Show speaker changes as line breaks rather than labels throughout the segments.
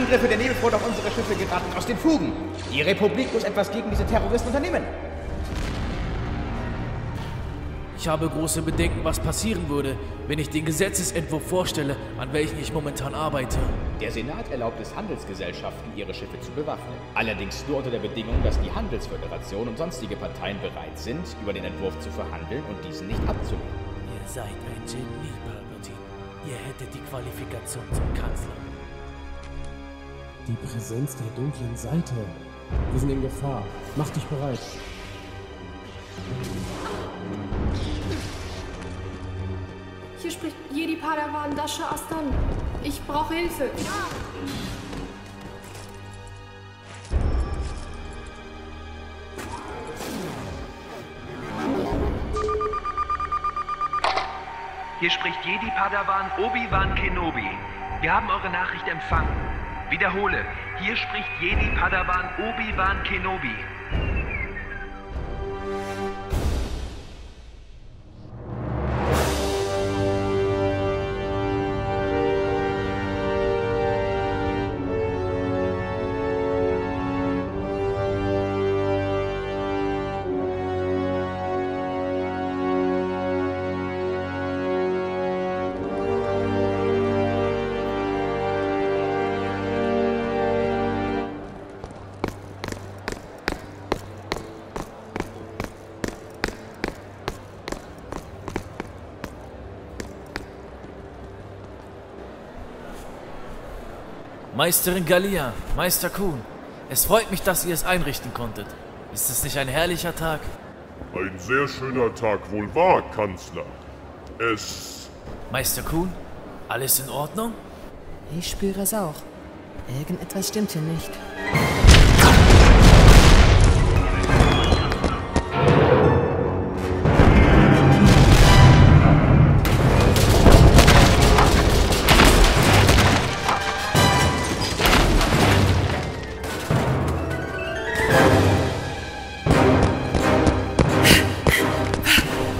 Angriffe der Nebelfront auf unsere Schiffe geraten aus den Fugen. Die Republik muss etwas gegen diese Terroristen unternehmen.
Ich habe große Bedenken, was passieren würde, wenn ich den Gesetzesentwurf vorstelle, an welchem ich momentan arbeite.
Der Senat erlaubt es Handelsgesellschaften, ihre Schiffe zu bewaffnen. Allerdings nur unter der Bedingung, dass die Handelsföderation und sonstige Parteien bereit sind, über den Entwurf zu verhandeln und diesen nicht abzulehnen.
Ihr seid ein Genie, Palpatine. Ihr hättet die Qualifikation zum Kanzler.
Die Präsenz der dunklen Seite. Wir sind in Gefahr. Mach dich bereit.
Hier spricht Jedi Padawan Dasha Astan. Ich brauche Hilfe.
Hier spricht Jedi Padawan Obi-Wan Kenobi. Wir haben eure Nachricht empfangen. Wiederhole, hier spricht Jedi Padawan Obi-Wan Kenobi.
Meisterin Galia, Meister Kuhn, es freut mich, dass ihr es einrichten konntet. Ist es nicht ein herrlicher Tag?
Ein sehr schöner Tag wohl wahr, Kanzler.
Meister Kuhn, alles in Ordnung?
Ich spüre es auch. Irgendetwas stimmt hier nicht.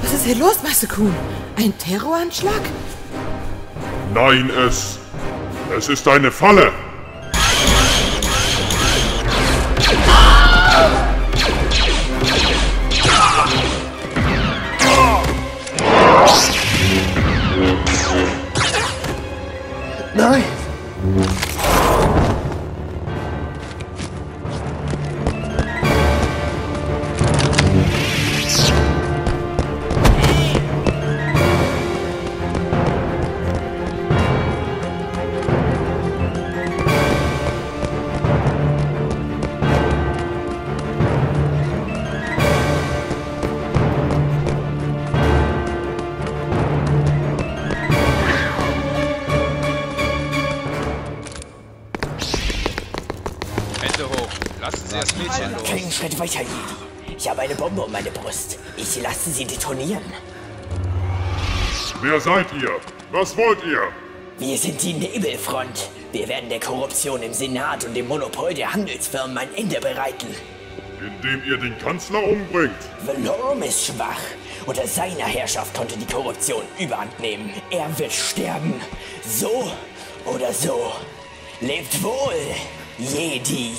Was ist hier los, Meister Kuhn? Ein Terroranschlag?
Nein, es ist eine Falle.
Nein!
Keinen Schritt weiter, Jedi. Ich habe eine Bombe um meine Brust. Ich lasse sie detonieren.
Wer seid ihr? Was wollt ihr?
Wir sind die Nebelfront. Wir werden der Korruption im Senat und dem Monopol der Handelsfirmen ein Ende bereiten.
Indem ihr den Kanzler umbringt.
Valorum ist schwach. Unter seiner Herrschaft konnte die Korruption Überhand nehmen. Er wird sterben. So oder so. Lebt wohl, Jedi.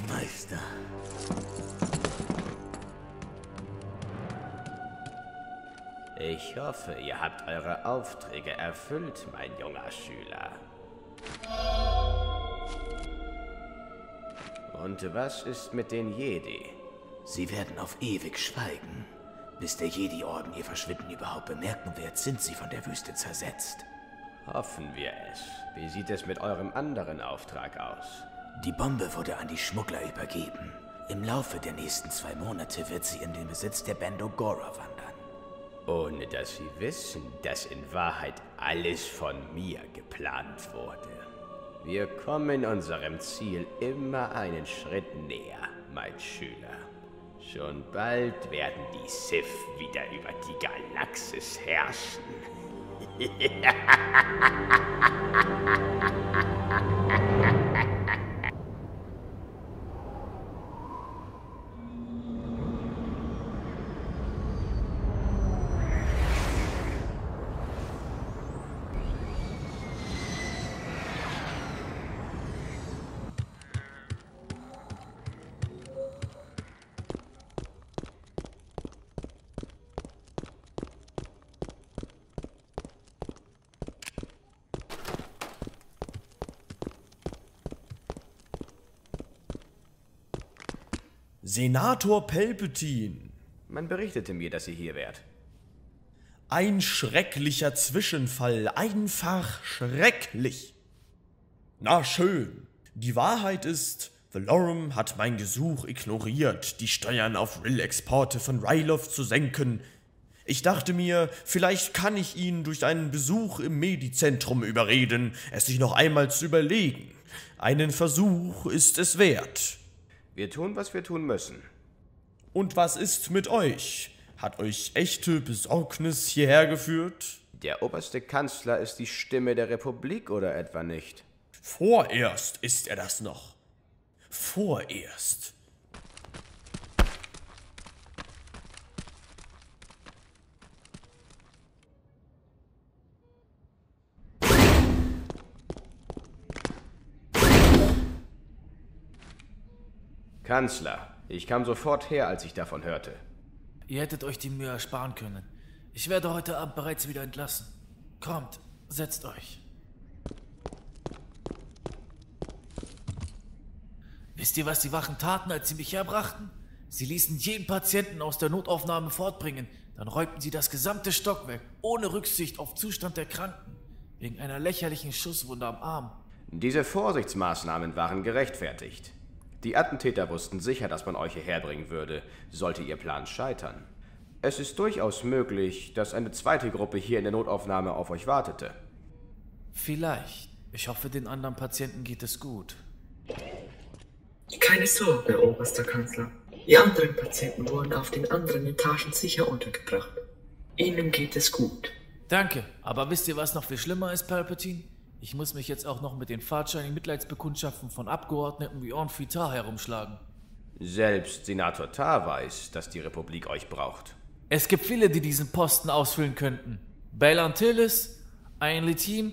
Meister. Ich hoffe, ihr habt eure Aufträge erfüllt, mein junger Schüler. Und was ist mit den Jedi?
Sie werden auf ewig schweigen. Bis der Jedi-Orden ihr Verschwinden überhaupt bemerken wird, sind sie von der Wüste zersetzt.
Hoffen wir es. Wie sieht es mit eurem anderen Auftrag aus?
Die Bombe wurde an die Schmuggler übergeben. Im Laufe der nächsten 2 Monate wird sie in den Besitz der Bando Gora wandern.
Ohne dass sie wissen, dass in Wahrheit alles von mir geplant wurde. Wir kommen unserem Ziel immer einen Schritt näher, mein Schüler. Schon bald werden die Sith wieder über die Galaxis herrschen.
Senator Palpatine.
Man berichtete mir, dass ihr hier wärt.
Ein schrecklicher Zwischenfall, einfach schrecklich. Na schön, die Wahrheit ist, Valorum hat mein Gesuch ignoriert, die Steuern auf Rill-Exporte von Ryloth zu senken. Ich dachte mir, vielleicht kann ich ihn durch einen Besuch im Medizentrum überreden, es sich noch einmal zu überlegen. Einen Versuch ist es wert.
Wir tun, was wir tun müssen.
Und was ist mit euch? Hat euch echte Besorgnis hierher geführt?
Der oberste Kanzler ist die Stimme der Republik, oder etwa nicht?
Vorerst ist er das noch. Vorerst.
Kanzler, ich kam sofort her, als ich davon hörte.
Ihr hättet euch die Mühe ersparen können. Ich werde heute Abend bereits wieder entlassen. Kommt, setzt euch. Wisst ihr, was die Wachen taten, als sie mich herbrachten? Sie ließen jeden Patienten aus der Notaufnahme fortbringen. Dann räumten sie das gesamte Stockwerk, ohne Rücksicht auf Zustand der Kranken. Wegen einer lächerlichen Schusswunde am Arm.
Diese Vorsichtsmaßnahmen waren gerechtfertigt. Die Attentäter wussten sicher, dass man euch hierher bringen würde, sollte ihr Plan scheitern. Es ist durchaus möglich, dass eine zweite Gruppe hier in der Notaufnahme auf euch wartete.
Vielleicht. Ich hoffe, den anderen Patienten geht es gut.
Keine Sorge, oberster Kanzler. Die anderen Patienten wurden auf den anderen Etagen sicher untergebracht. Ihnen geht es gut.
Danke, aber wisst ihr, was noch viel schlimmer ist, Palpatine? Ich muss mich jetzt auch noch mit den fahrtscheinigen Mitleidsbekundschaften von Abgeordneten wie Orn Tar herumschlagen.
Selbst Senator Tar weiß, dass die Republik euch braucht.
Es gibt viele, die diesen Posten ausfüllen könnten. Bail Antilles, Ayn Litim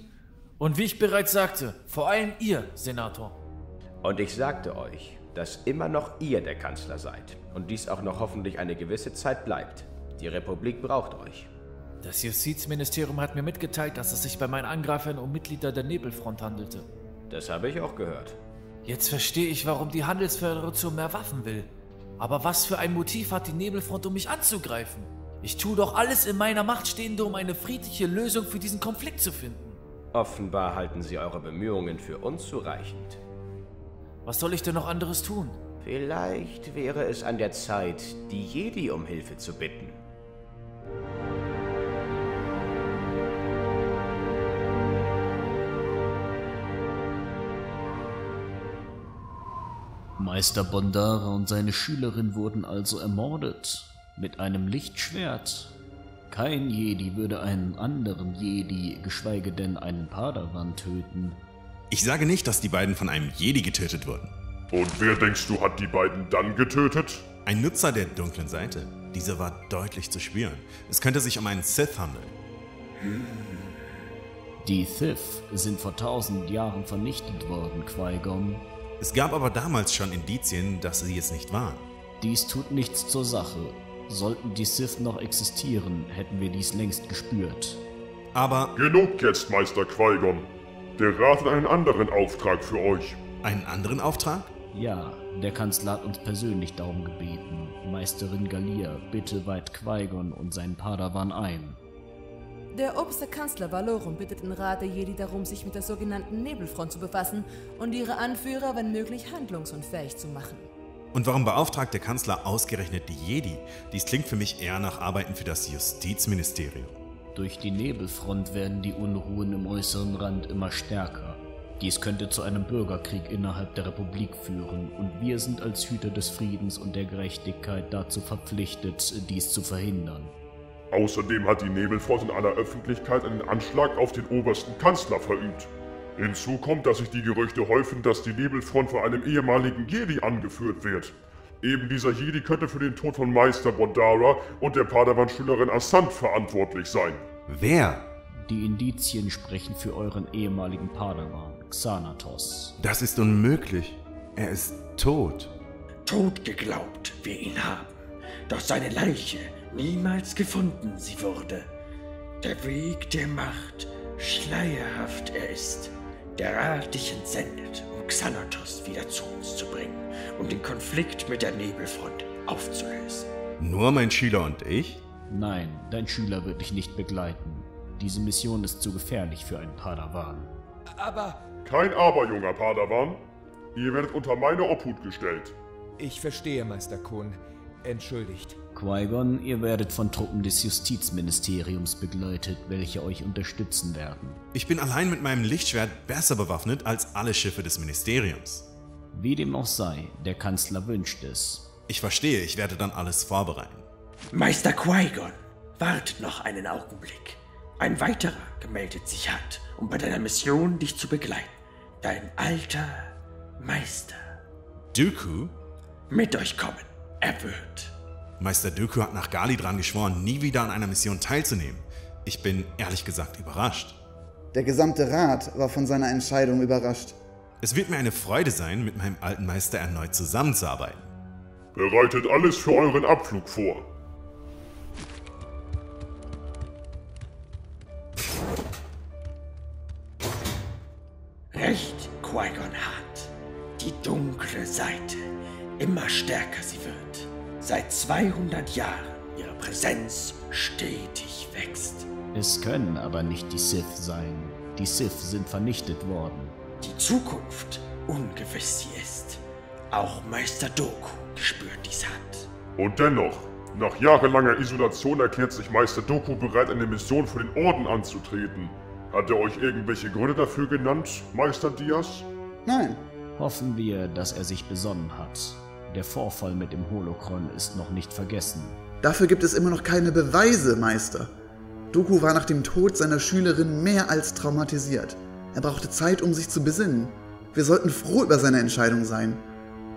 und wie ich bereits sagte, vor allem ihr, Senator.
Und ich sagte euch, dass immer noch ihr der Kanzler seid und dies auch noch hoffentlich eine gewisse Zeit bleibt. Die Republik braucht euch.
Das Justizministerium hat mir mitgeteilt, dass es sich bei meinen Angreifern um Mitglieder der Nebelfront handelte.
Das habe ich auch gehört.
Jetzt verstehe ich, warum die Handelsföderation mehr Waffen will. Aber was für ein Motiv hat die Nebelfront, um mich anzugreifen? Ich tue doch alles in meiner Macht Stehende, um eine friedliche Lösung für diesen Konflikt zu finden.
Offenbar halten sie eure Bemühungen für unzureichend.
Was soll ich denn noch anderes tun?
Vielleicht wäre es an der Zeit, die Jedi um Hilfe zu bitten.
Meister Bondara und seine Schülerin wurden also ermordet. Mit einem Lichtschwert. Kein Jedi würde einen anderen Jedi, geschweige denn einen Padawan töten.
Ich sage nicht, dass die beiden von einem Jedi getötet wurden.
Und wer denkst du, hat die beiden dann getötet?
Ein Nutzer der dunklen Seite. Dieser war deutlich zu spüren. Es könnte sich um einen Sith handeln.
Die Sith sind vor 1000 Jahren vernichtet worden, Qui-Gon.
Es gab aber damals schon Indizien, dass sie es nicht waren.
Dies tut nichts zur Sache. Sollten die Sith noch existieren, hätten wir dies längst gespürt.
Aber...
Genug jetzt, Meister Qui-Gon. Der Rat hat einen anderen Auftrag für euch.
Einen anderen Auftrag?
Ja, der Kanzler hat uns persönlich darum gebeten. Meisterin Galia, bitte weiht Qui-Gon und seinen Padawan ein.
Der oberste Kanzler Valorum bittet den Rat der Jedi darum, sich mit der sogenannten Nebelfront zu befassen und ihre Anführer, wenn möglich, handlungsunfähig zu machen.
Und warum beauftragt der Kanzler ausgerechnet die Jedi? Dies klingt für mich eher nach Arbeiten für das Justizministerium.
Durch die Nebelfront werden die Unruhen im äußeren Rand immer stärker. Dies könnte zu einem Bürgerkrieg innerhalb der Republik führen, und wir sind als Hüter des Friedens und der Gerechtigkeit dazu verpflichtet, dies zu verhindern.
Außerdem hat die Nebelfront in aller Öffentlichkeit einen Anschlag auf den obersten Kanzler verübt. Hinzu kommt, dass sich die Gerüchte häufen, dass die Nebelfront von einem ehemaligen Jedi angeführt wird. Eben dieser Jedi könnte für den Tod von Meister Bondara und der Padawan-Schülerin Asant verantwortlich sein.
Wer?
Die Indizien sprechen für euren ehemaligen Padawan, Xanatos.
Das ist unmöglich. Er ist tot.
Tot geglaubt wir ihn haben, doch seine Leiche niemals gefunden sie wurde. Der Weg der Macht, schleierhaft er ist. Der Rat dich entsendet, um Xanatos wieder zu uns zu bringen und den Konflikt mit der Nebelfront aufzulösen.
Nur mein Schüler und ich?
Nein, dein Schüler wird dich nicht begleiten. Diese Mission ist zu gefährlich für einen Padawan.
Aber...
Kein Aber, junger Padawan. Ihr werdet unter meine Obhut gestellt.
Ich verstehe, Meister Kun. Entschuldigt.
Qui-Gon, ihr werdet von Truppen des Justizministeriums begleitet, welche euch unterstützen werden.
Ich bin allein mit meinem Lichtschwert besser bewaffnet als alle Schiffe des Ministeriums.
Wie dem auch sei, der Kanzler wünscht es.
Ich verstehe, ich werde dann alles vorbereiten.
Meister Qui-Gon, wartet noch einen Augenblick. Ein weiterer gemeldet sich hat, um bei deiner Mission dich zu begleiten. Dein alter Meister.
Dooku?
Mit euch kommen. Er wird.
Meister Dooku hat nach Galidran geschworen, nie wieder an einer Mission teilzunehmen. Ich bin ehrlich gesagt überrascht.
Der gesamte Rat war von seiner Entscheidung überrascht.
Es wird mir eine Freude sein, mit meinem alten Meister erneut zusammenzuarbeiten.
Bereitet alles für euren Abflug vor.
Recht, Qui-Gon hat. Die dunkle Seite, immer stärker sie wird. Seit 200 Jahren ihre Präsenz stetig wächst.
Es können aber nicht die Sith sein. Die Sith sind vernichtet worden.
Die Zukunft, ungewiss sie ist. Auch Meister Dooku gespürt dies hat.
Und dennoch, nach jahrelanger Isolation erklärt sich Meister Dooku bereit, eine Mission für den Orden anzutreten. Hat er euch irgendwelche Gründe dafür genannt, Meister Diaz?
Nein.
Hoffen wir, dass er sich besonnen hat. Der Vorfall mit dem Holocron ist noch nicht vergessen.
Dafür gibt es immer noch keine Beweise, Meister. Dooku war nach dem Tod seiner Schülerin mehr als traumatisiert. Er brauchte Zeit, um sich zu besinnen. Wir sollten froh über seine Entscheidung sein.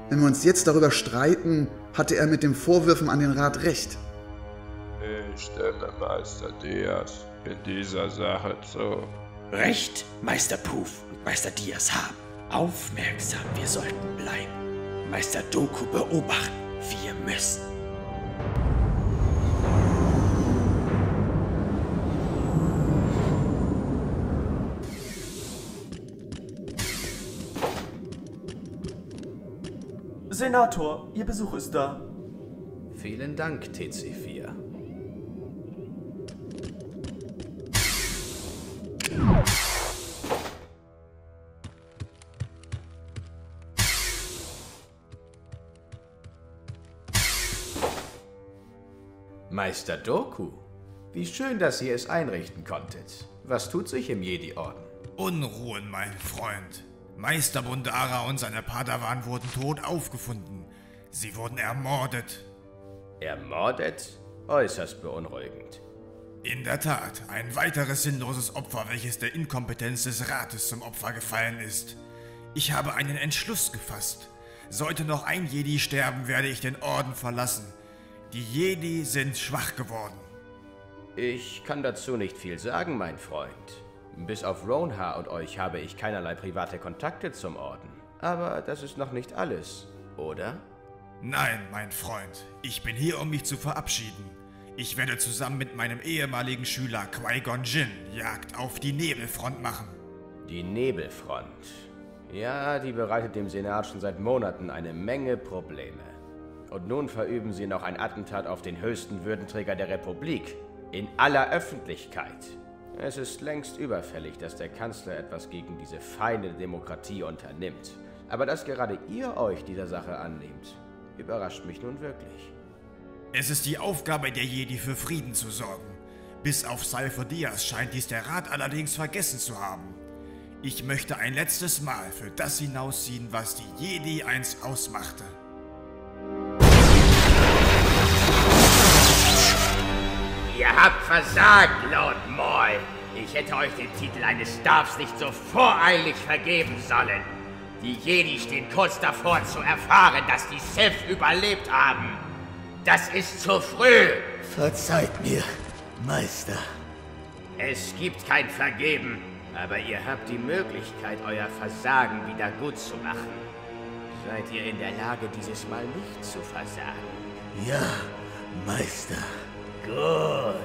Wenn wir uns jetzt darüber streiten, hatte er mit den Vorwürfen an den Rat recht.
Ich stimme Meister Diaz in dieser Sache zu.
Recht, Meister Poof und Meister Diaz haben. Aufmerksam wir sollten bleiben. Meister Dooku beobachten wir müssen.
Senator, Ihr Besuch ist da.
Vielen Dank, TC4. Meister Dooku, wie schön, dass ihr es einrichten konntet. Was tut sich im Jedi-Orden?
Unruhen, mein Freund. Meister Bondara und seine Padawan wurden tot aufgefunden. Sie wurden ermordet.
Ermordet? Äußerst beunruhigend.
In der Tat, ein weiteres sinnloses Opfer, welches der Inkompetenz des Rates zum Opfer gefallen ist. Ich habe einen Entschluss gefasst. Sollte noch ein Jedi sterben, werde ich den Orden verlassen. Die Jedi sind schwach geworden.
Ich kann dazu nicht viel sagen, mein Freund. Bis auf Ronha und euch habe ich keinerlei private Kontakte zum Orden. Aber das ist noch nicht alles, oder?
Nein, mein Freund. Ich bin hier, um mich zu verabschieden. Ich werde zusammen mit meinem ehemaligen Schüler Qui-Gon Jinn Jagd auf die Nebelfront machen.
Die Nebelfront. Ja, die bereitet dem Senat schon seit Monaten eine Menge Probleme. Und nun verüben sie noch ein Attentat auf den höchsten Würdenträger der Republik. In aller Öffentlichkeit. Es ist längst überfällig, dass der Kanzler etwas gegen diese feine Demokratie unternimmt. Aber dass gerade ihr euch dieser Sache annehmt, überrascht mich nun wirklich.
Es ist die Aufgabe der Jedi, für Frieden zu sorgen. Bis auf Seifer Diaz scheint dies der Rat allerdings vergessen zu haben. Ich möchte ein letztes Mal für das hinausziehen, was die Jedi einst ausmachte.
Ihr habt versagt, Lord Maul. Ich hätte euch den Titel eines Stabs nicht so voreilig vergeben sollen. Die Jedi stehen kurz davor zu erfahren, dass die Sith überlebt haben. Das ist zu früh.
Verzeiht mir, Meister.
Es gibt kein Vergeben, aber ihr habt die Möglichkeit, euer Versagen wieder gut zu machen. Seid ihr in der Lage, dieses Mal nicht zu versagen?
Ja, Meister.
Gut.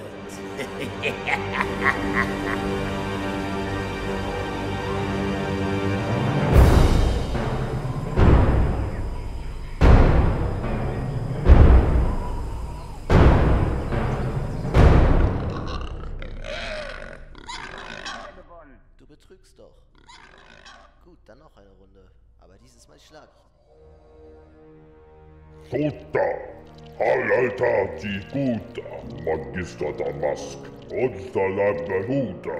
Du betrügst doch. Gut, dann noch eine Runde. Aber dieses Mal schlage ich dich.
Sota, Halalta Tiguta, Magister Damask, Onstalag Behuda.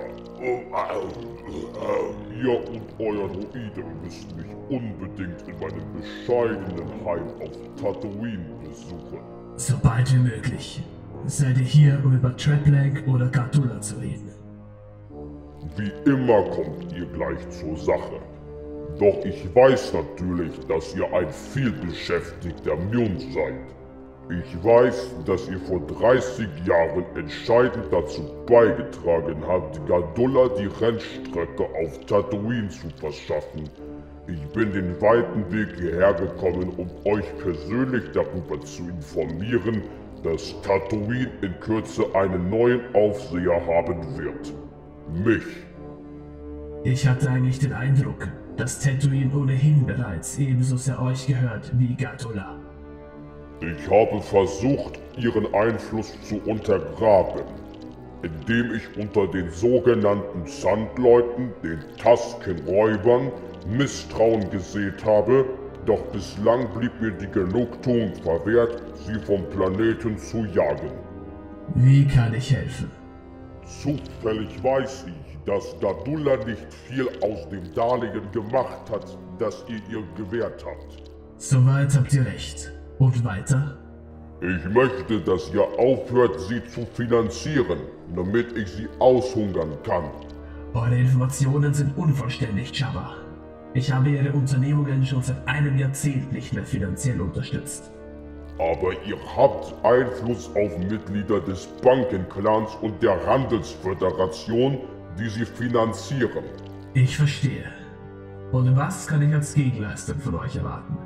Ihr und euer Druide müsst mich unbedingt in meinem bescheidenen Heim auf Tatooine besuchen.
Sobald wie möglich. Seid ihr hier, um über Traplag oder Gatula zu reden?
Wie immer kommt ihr gleich zur Sache. Doch ich weiß natürlich, dass ihr ein vielbeschäftigter Mjund seid. Ich weiß, dass ihr vor 30 Jahren entscheidend dazu beigetragen habt, Gadulla die Rennstrecke auf Tatooine zu verschaffen. Ich bin den weiten Weg hierher gekommen, um euch persönlich darüber zu informieren, dass Tatooine in Kürze einen neuen Aufseher haben wird. Mich.
Ich hatte eigentlich den Eindruck, dass Tatooine ohnehin bereits ebenso sehr euch gehört wie Gatula.
Ich habe versucht, ihren Einfluss zu untergraben, indem ich unter den sogenannten Sandleuten, den Tusken-Räubern, Misstrauen gesät habe, doch bislang blieb mir die Genugtuung verwehrt, sie vom Planeten zu jagen.
Wie kann ich helfen?
Zufällig weiß ich, dass Gadulla nicht viel aus dem Darlehen gemacht hat, das ihr ihr gewährt habt.
Soweit habt ihr recht. Und weiter?
Ich möchte, dass ihr aufhört, sie zu finanzieren, damit ich sie aushungern kann.
Eure Informationen sind unvollständig, Jabba. Ich habe ihre Unternehmungen schon seit einem Jahrzehnt nicht mehr finanziell unterstützt.
Aber ihr habt Einfluss auf Mitglieder des Bankenclans und der Handelsföderation, die sie finanzieren.
Ich verstehe. Und was kann ich als Gegenleistung von euch erwarten?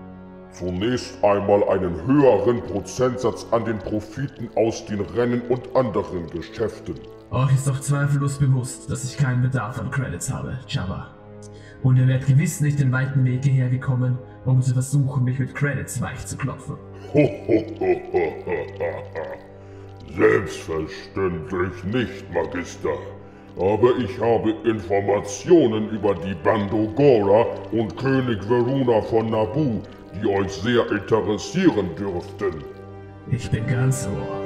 Zunächst einmal einen höheren Prozentsatz an den Profiten aus den Rennen und anderen Geschäften.
Euch ist doch zweifellos bewusst, dass ich keinen Bedarf an Credits habe, Jabba. Und ihr werdet gewiss nicht den weiten Weg hierher gekommen, um zu versuchen, mich mit Credits weich zu klopfen.
Selbstverständlich nicht, Magister. Aber ich habe Informationen über die Bandogora und König Veruna von Naboo, die euch sehr interessieren dürften.
Ich bin ganz ohr.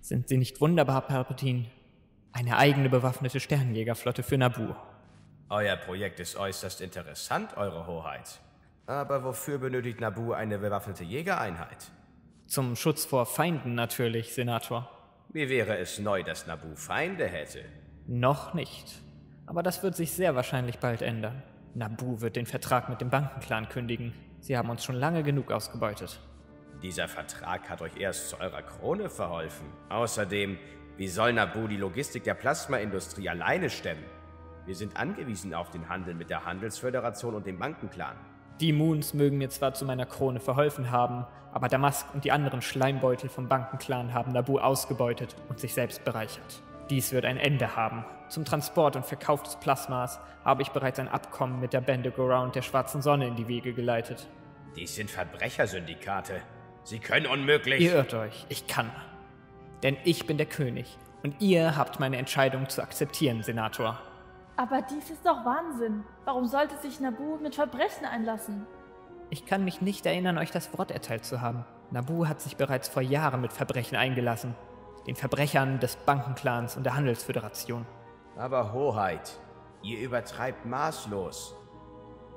Sind Sie nicht wunderbar, Palpatine? Eine eigene bewaffnete Sternenjägerflotte für Naboo.
Euer Projekt ist äußerst interessant, Eure Hoheit. Aber wofür benötigt Naboo eine bewaffnete Jägereinheit?
Zum Schutz vor Feinden natürlich, Senator.
Wie wäre es neu, dass Naboo Feinde hätte?
Noch nicht. Aber das wird sich sehr wahrscheinlich bald ändern. Naboo wird den Vertrag mit dem Bankenclan kündigen. Sie haben uns schon lange genug ausgebeutet.
Dieser Vertrag hat euch erst zu eurer Krone verholfen. Außerdem, wie soll Naboo die Logistik der Plasmaindustrie alleine stemmen? Wir sind angewiesen auf den Handel mit der Handelsföderation und dem Bankenclan.
Die Moons mögen mir zwar zu meiner Krone verholfen haben, aber Damask und die anderen Schleimbeutel vom Bankenclan haben Naboo ausgebeutet und sich selbst bereichert. Dies wird ein Ende haben. Zum Transport und Verkauf des Plasmas habe ich bereits ein Abkommen mit der Bendigo-Round der Schwarzen Sonne in die Wege geleitet.
Dies sind Verbrechersyndikate. Sie können unmöglich...
Ihr irrt euch, ich kann. Denn ich bin der König und ihr habt meine Entscheidung zu akzeptieren, Senator.
Aber dies ist doch Wahnsinn. Warum sollte sich Naboo mit Verbrechen einlassen?
Ich kann mich nicht erinnern, euch das Wort erteilt zu haben. Naboo hat sich bereits vor Jahren mit Verbrechen eingelassen. Den Verbrechern des Bankenclans und der Handelsföderation.
Aber Hoheit, ihr übertreibt maßlos.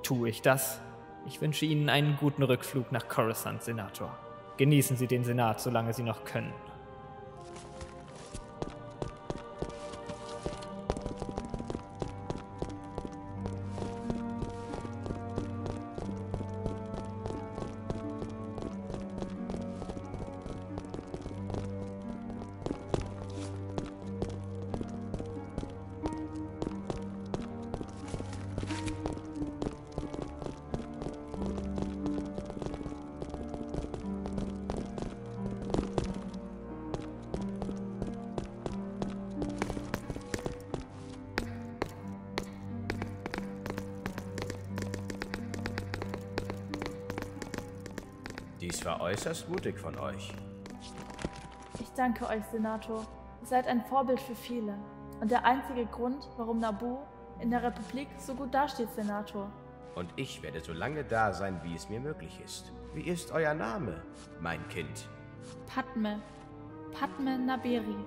Tue ich das? Ich wünsche Ihnen einen guten Rückflug nach Coruscant, Senator. Genießen Sie den Senat, solange Sie noch können.
Dies war äußerst mutig von euch.
Ich danke euch, Senator. Ihr seid ein Vorbild für viele. Und der einzige Grund, warum Naboo in der Republik so gut dasteht, Senator.
Und ich werde so lange da sein, wie es mir möglich ist. Wie ist euer Name, mein Kind?
Padme. Padme Naberi.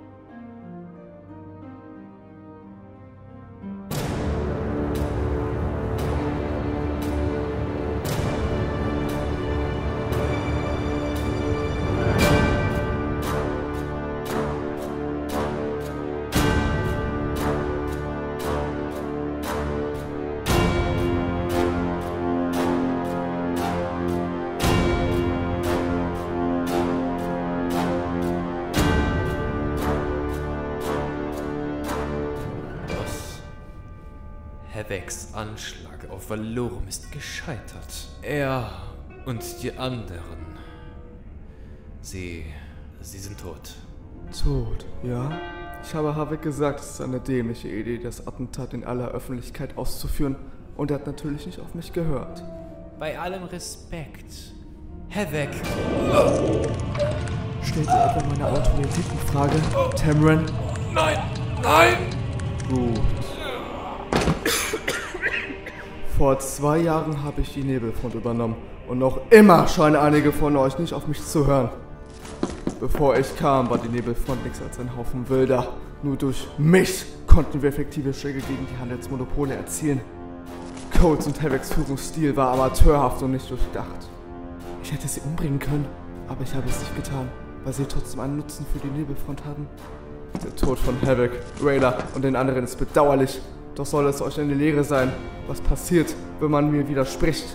Haveks Anschlag auf Valorum ist gescheitert. Er und die anderen. Sie sind tot.
Tot, ja? Ich habe Havek gesagt, es ist eine dämliche Idee, das Attentat in aller Öffentlichkeit auszuführen. Und er hat natürlich nicht auf mich gehört.
Bei allem Respekt. Havek.
Stellt ihr etwa meine Autorität in Frage, Tamron?
Nein! Nein!
Gut. Vor 2 Jahren habe ich die Nebelfront übernommen und noch immer scheinen einige von euch nicht auf mich zu hören. Bevor ich kam, war die Nebelfront nichts als ein Haufen Wilder. Nur durch mich konnten wir effektive Schläge gegen die Handelsmonopole erzielen. Codes und Haveks Führungsstil war amateurhaft und nicht durchdacht. Ich hätte sie umbringen können, aber ich habe es nicht getan, weil sie trotzdem einen Nutzen für die Nebelfront hatten. Der Tod von Havek, Rayla und den anderen ist bedauerlich. Doch soll es euch eine Lehre sein, was passiert, wenn man mir widerspricht.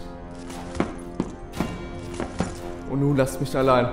Und nun lasst mich allein.